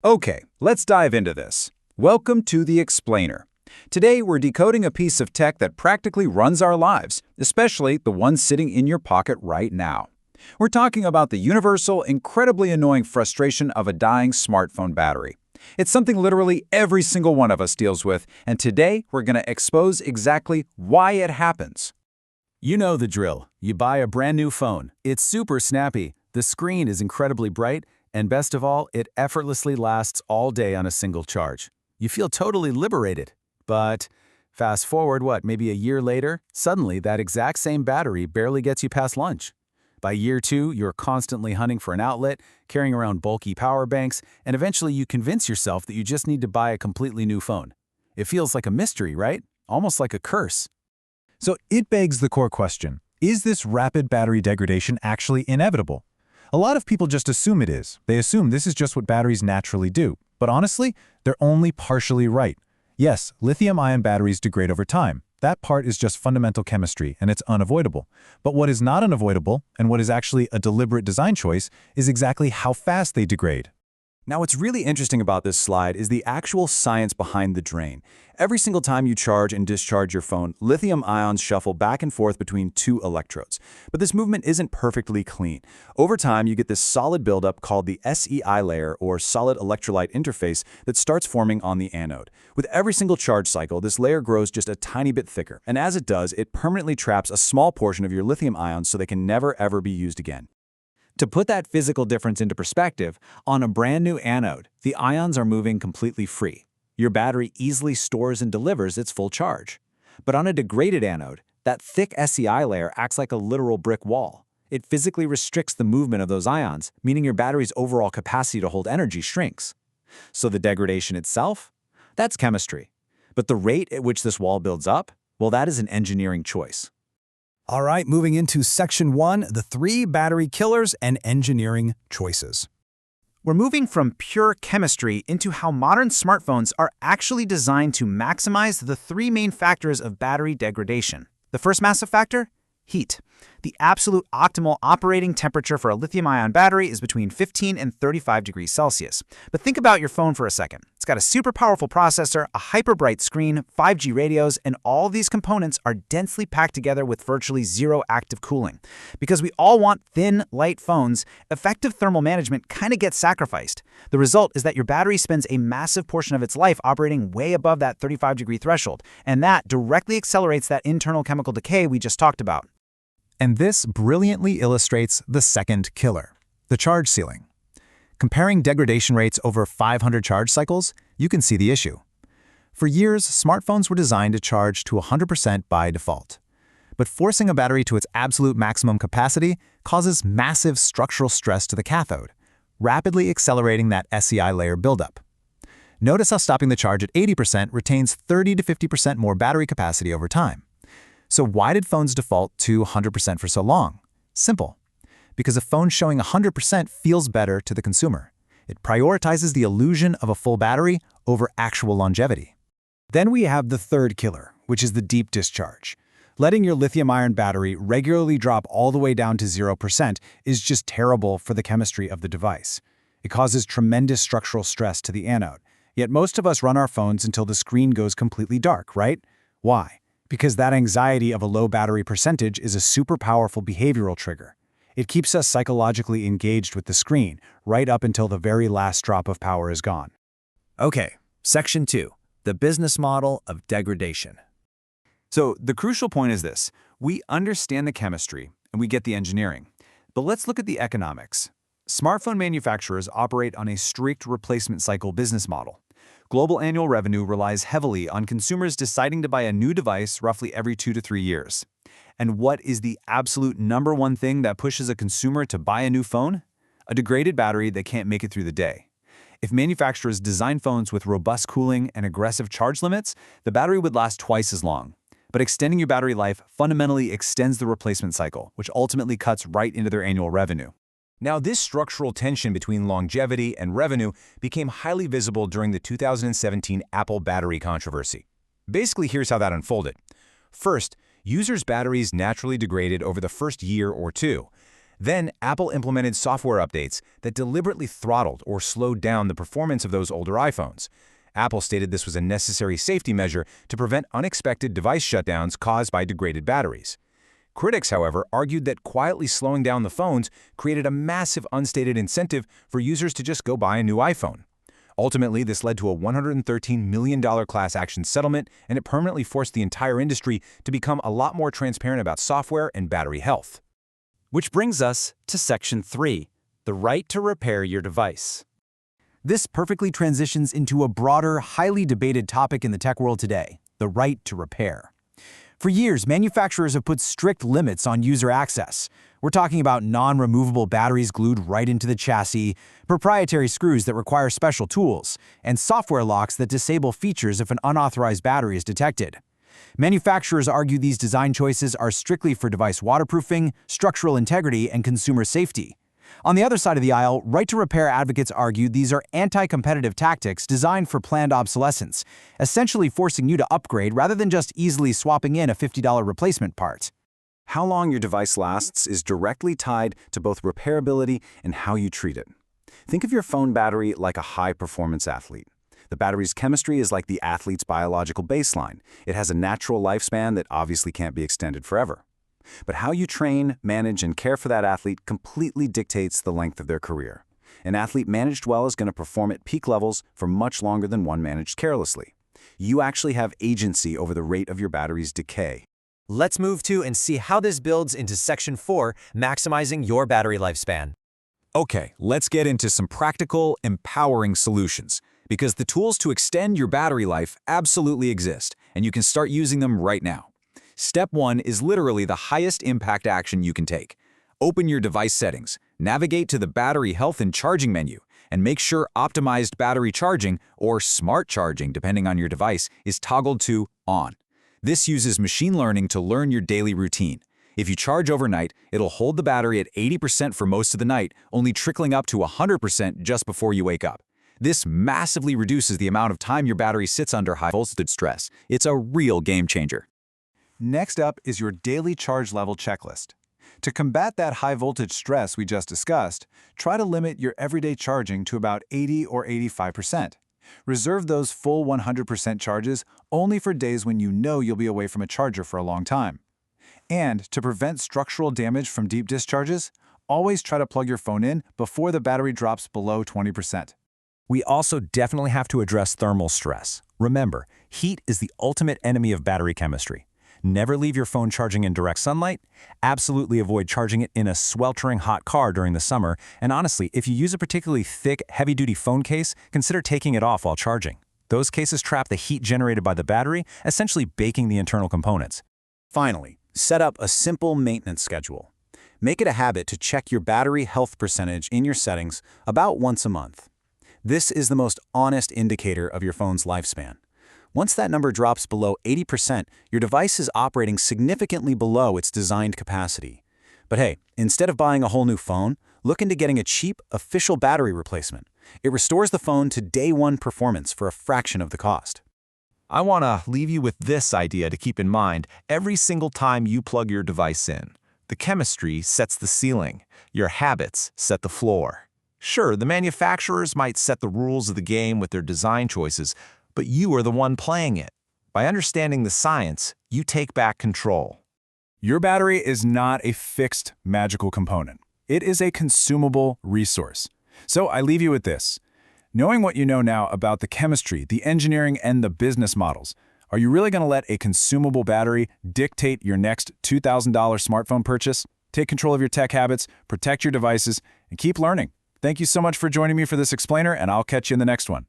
Okay, let's dive into this. Welcome to The Explainer. Today, we're decoding a piece of tech that practically runs our lives, especially the one sitting in your pocket right now. We're talking about the universal, incredibly annoying frustration of a dying smartphone battery. It's something literally every single one of us deals with, and today we're going to expose exactly why it happens. You know the drill. You buy a brand new phone. It's super snappy, the screen is incredibly bright, and best of all, it effortlessly lasts all day on a single charge. You feel totally liberated. But fast forward, maybe a year later, suddenly that exact same battery barely gets you past lunch. By year 2, you're constantly hunting for an outlet, carrying around bulky power banks, and eventually you convince yourself that you just need to buy a completely new phone. It feels like a mystery, right? Almost like a curse. So it begs the core question, is this rapid battery degradation actually inevitable? A lot of people just assume it is. They assume this is just what batteries naturally do. But honestly, they're only partially right. Yes, lithium-ion batteries degrade over time. That part is just fundamental chemistry, and it's unavoidable. But what is not unavoidable, and what is actually a deliberate design choice, is exactly how fast they degrade. Now, what's really interesting about this slide is the actual science behind the drain. Every single time you charge and discharge your phone, lithium ions shuffle back and forth between two electrodes. But this movement isn't perfectly clean. Over time, you get this solid buildup called the SEI layer, or solid electrolyte interface, that starts forming on the anode. With every single charge cycle, this layer grows just a tiny bit thicker. And as it does, it permanently traps a small portion of your lithium ions so they can never ever be used again. To put that physical difference into perspective, on a brand new anode, the ions are moving completely free. Your battery easily stores and delivers its full charge. But on a degraded anode, that thick SEI layer acts like a literal brick wall. It physically restricts the movement of those ions, meaning your battery's overall capacity to hold energy shrinks. So the degradation itself? That's chemistry. But the rate at which this wall builds up? Well, that is an engineering choice. All right, moving into Section 1, the 3 battery killers and engineering choices. We're moving from pure chemistry into how modern smartphones are actually designed to maximize the 3 main factors of battery degradation. The first massive factor? Heat. The absolute optimal operating temperature for a lithium-ion battery is between 15 and 35 degrees Celsius. But think about your phone for a second. It's got a super powerful processor, a hyper-bright screen, 5G radios, and all these components are densely packed together with virtually zero active cooling. Because we all want thin, light phones, effective thermal management kind of gets sacrificed. The result is that your battery spends a massive portion of its life operating way above that 35-degree threshold, and that directly accelerates that internal chemical decay we just talked about. And this brilliantly illustrates the second killer, the charge ceiling. Comparing degradation rates over 500 charge cycles, you can see the issue. For years, smartphones were designed to charge to 100% by default. But forcing a battery to its absolute maximum capacity causes massive structural stress to the cathode, rapidly accelerating that SEI layer buildup. Notice how stopping the charge at 80% retains 30 to 50% more battery capacity over time. So why did phones default to 100% for so long? Simple. Because a phone showing 100% feels better to the consumer. It prioritizes the illusion of a full battery over actual longevity. Then we have the third killer, which is the deep discharge. Letting your lithium-ion battery regularly drop all the way down to 0% is just terrible for the chemistry of the device. It causes tremendous structural stress to the anode. Yet most of us run our phones until the screen goes completely dark, right? Why? Because that anxiety of a low battery percentage is a super powerful behavioral trigger. It keeps us psychologically engaged with the screen right up until the very last drop of power is gone. Okay, Section 2, the business model of degradation. So the crucial point is this. We understand the chemistry and we get the engineering. But let's look at the economics. Smartphone manufacturers operate on a strict replacement cycle business model. Global annual revenue relies heavily on consumers deciding to buy a new device roughly every 2 to 3 years. And what is the absolute number one thing that pushes a consumer to buy a new phone? A degraded battery that can't make it through the day. If manufacturers design phones with robust cooling and aggressive charge limits, the battery would last twice as long. But extending your battery life fundamentally extends the replacement cycle, which ultimately cuts right into their annual revenue. Now, this structural tension between longevity and revenue became highly visible during the 2017 Apple battery controversy. Basically, here's how that unfolded. First, users' batteries naturally degraded over the first year or two. Then, Apple implemented software updates that deliberately throttled or slowed down the performance of those older iPhones. Apple stated this was a necessary safety measure to prevent unexpected device shutdowns caused by degraded batteries. Critics, however, argued that quietly slowing down the phones created a massive unstated incentive for users to just go buy a new iPhone. Ultimately, this led to a $113 million class action settlement, and it permanently forced the entire industry to become a lot more transparent about software and battery health. Which brings us to Section 3, the right to repair your device. This perfectly transitions into a broader, highly debated topic in the tech world today, the right to repair. For years, manufacturers have put strict limits on user access. We're talking about non-removable batteries glued right into the chassis, proprietary screws that require special tools, and software locks that disable features if an unauthorized battery is detected. Manufacturers argue these design choices are strictly for device waterproofing, structural integrity, and consumer safety. On the other side of the aisle, right-to-repair advocates argue these are anti-competitive tactics designed for planned obsolescence, essentially forcing you to upgrade rather than just easily swapping in a $50 replacement part. How long your device lasts is directly tied to both repairability and how you treat it. Think of your phone battery like a high-performance athlete. The battery's chemistry is like the athlete's biological baseline. It has a natural lifespan that obviously can't be extended forever. But how you train, manage, and care for that athlete completely dictates the length of their career. An athlete managed well is going to perform at peak levels for much longer than one managed carelessly. You actually have agency over the rate of your battery's decay. Let's move to and see how this builds into Section 4, maximizing your battery lifespan. Okay, let's get into some practical, empowering solutions, because the tools to extend your battery life absolutely exist, and you can start using them right now. Step 1 is literally the highest impact action you can take. Open your device settings, navigate to the battery health and charging menu, and make sure optimized battery charging, or smart charging depending on your device, is toggled to on. This uses machine learning to learn your daily routine. If you charge overnight, it'll hold the battery at 80% for most of the night, only trickling up to 100% just before you wake up. This massively reduces the amount of time your battery sits under high voltage stress. It's a real game changer. Next up is your daily charge level checklist. To combat that high voltage stress we just discussed, try to limit your everyday charging to about 80 or 85%. Reserve those full 100% charges only for days when you know you'll be away from a charger for a long time. And to prevent structural damage from deep discharges, always try to plug your phone in before the battery drops below 20%. We also definitely have to address thermal stress. Remember, heat is the ultimate enemy of battery chemistry. Never leave your phone charging in direct sunlight. Absolutely avoid charging it in a sweltering hot car during the summer. And honestly, if you use a particularly thick, heavy-duty phone case, consider taking it off while charging. Those cases trap the heat generated by the battery, essentially baking the internal components. Finally, set up a simple maintenance schedule. Make it a habit to check your battery health percentage in your settings about once a month. This is the most honest indicator of your phone's lifespan. Once that number drops below 80%, your device is operating significantly below its designed capacity. But hey, instead of buying a whole new phone, look into getting a cheap, official battery replacement. It restores the phone to day one performance for a fraction of the cost. I want to leave you with this idea to keep in mind every single time you plug your device in. The chemistry sets the ceiling. Your habits set the floor. Sure, the manufacturers might set the rules of the game with their design choices, but you are the one playing it. By understanding the science, you take back control. Your battery is not a fixed, magical component. It is a consumable resource. So I leave you with this. Knowing what you know now about the chemistry, the engineering, and the business models, are you really going to let a consumable battery dictate your next $2,000 smartphone purchase? Take control of your tech habits, protect your devices, and keep learning. Thank you so much for joining me for this explainer, and I'll catch you in the next one.